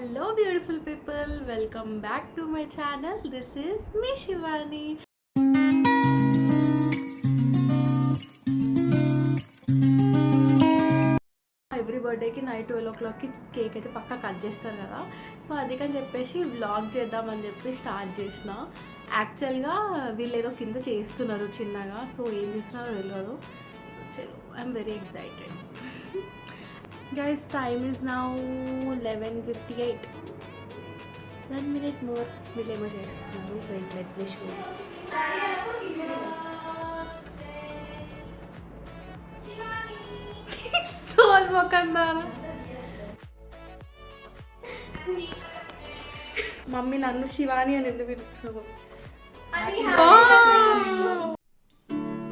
Hello beautiful people, welcome back to my channel. This is me Shivani. Every బర్త్డేకి night 12 o'clockకి cake అయితే పక్కా cut చేస్తారు కదా. So అందుకని చెప్పేసి వ్లాగ్ చేద్దామని చెప్పి స్టార్ట్ చేసిన. యాక్చువల్గా వీళ్ళు ఏదో కింద చేస్తున్నారు చిన్నగా, సో ఏం చేస్తున్నారో తెలియదు. సో చలో, I'm very excited. Guys, time is now 11:58. 1 minute more. వీళ్ళేమో చేస్తున్నారు. Wait, let me show you. సోల్ మొకందారా. మమ్మీ నన్ను శివాని అని ఎందుకు పిలుస్తున్నావు?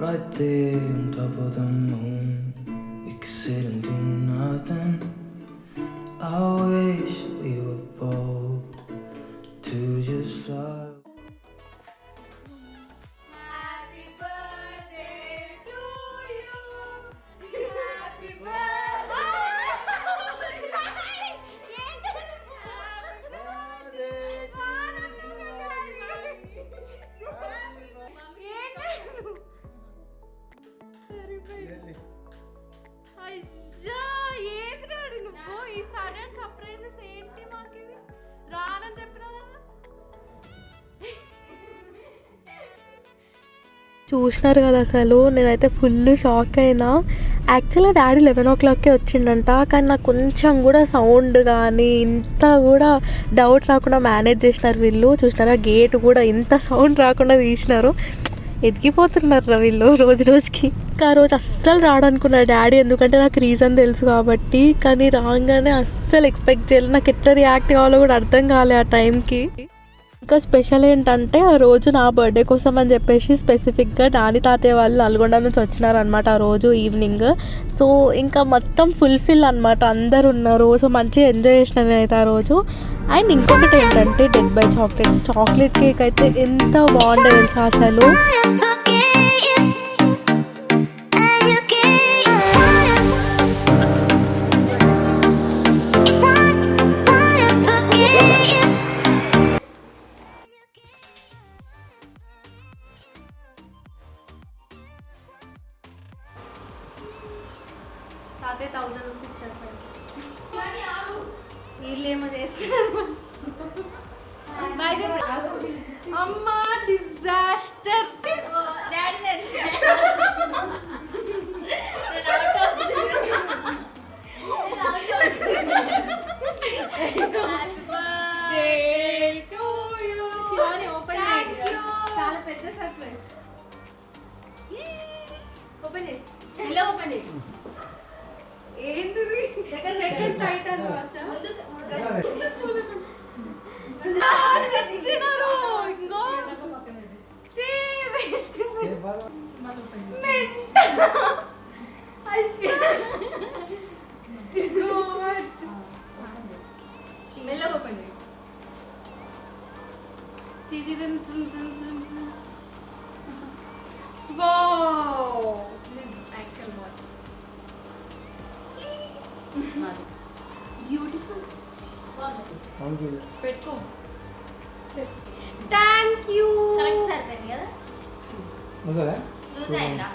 Right there on top of the moon, we could sit and do nothing. I wish we were bold to just fly. Happy birthday to you. Happy birthday. అయ్యా ఏంద్రాడు నువ్వు ఈ sudden surprises ఏంటి మాకు? ఇది రానని చెప్పినా కదా. చూసినారు కదా, అసలు నేనైతే ఫుల్ షాక్ అయినా. యాక్చువల్గా డాడీ 11 o'clockకే వచ్చిండంట, కానీ నాకు కొంచెం కూడా సౌండ్ కానీ ఇంత కూడా డౌట్ రాకుండా మేనేజ్ చేసినారు వీళ్ళు. చూసినారా, గేట్ కూడా ఇంత సౌండ్ రాకుండా తీసినారు. ఎదిగిపోతున్నారు వీళ్ళు రోజు రోజుకి. ఇంకా రోజు అస్సలు రాడనుకున్నా డాడీ, ఎందుకంటే నాకు రీజన్ తెలుసు కాబట్టి. కానీ రాగానే అస్సలు ఎక్స్పెక్ట్ చేయలేదు. నాకు ఎట్లా రియాక్ట్ కావాలో కూడా అర్థం కాలే ఆ టైంకి. ఇంకా స్పెషల్ ఏంటంటే, ఆ రోజు నా బర్త్డే కోసం అని చెప్పేసి స్పెసిఫిక్గా నాని తాతయ్య వాళ్ళు నల్గొండ నుంచి వచ్చినారనమాట ఆ రోజు ఈవినింగ్. సో ఇంకా మొత్తం ఫుల్ఫిల్ అనమాట, అందరు ఉన్నారు. సో మంచిగా ఎంజాయ్ చేసిన నేనైతే ఆ రోజు. అండ్ ఇంకొకటి ఏంటంటే, డెడ్ బై చాక్లెట్ కేక్ అయితే ఎంత బాగుంటుంది తెలుసా అసలు. అదే 1000 రూపీస్ ఇచ్చారు ఫ్రెండ్స్. వీళ్ళేమో చేస్తున్నారు. బాయ్ చెప్పు. అమ్మా డిజాస్టర్. చాలా పెద్ద సర్ప్రైజ్. ఓపెన్ చేయి. ఇలా ఓపెన్ చేయి. ఏంటిది? సెకండ్ టైటల్ వచ్చా? బ్యూటిఫుల్. పెట్టుకో. Thank you. సరిపోయింది కదా? లూజ్ అయిందా?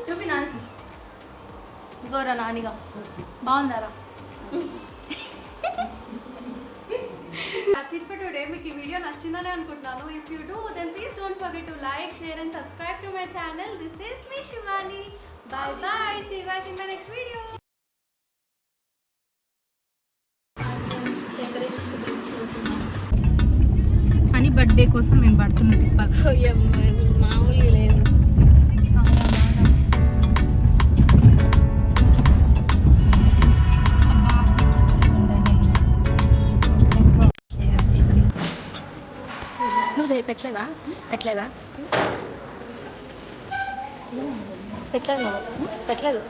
చూపి నాన్న. Gora నానిగా బాగుందారా? That's it for today. మీకు ఈ వీడియో నచ్చిందని అనుకుంటున్నాను. If you do, then please don't forget to like, share and subscribe to my channel. This is me Shivani. Bye bye. See you guys in my next video. అని birthday కోసం మేము పడుతున్న తిప్పాలి. మామూలుగా లేదు. నువ్వు పెట్టలేదా? పెట్టలేదు నువ్వు పెట్టలేదు.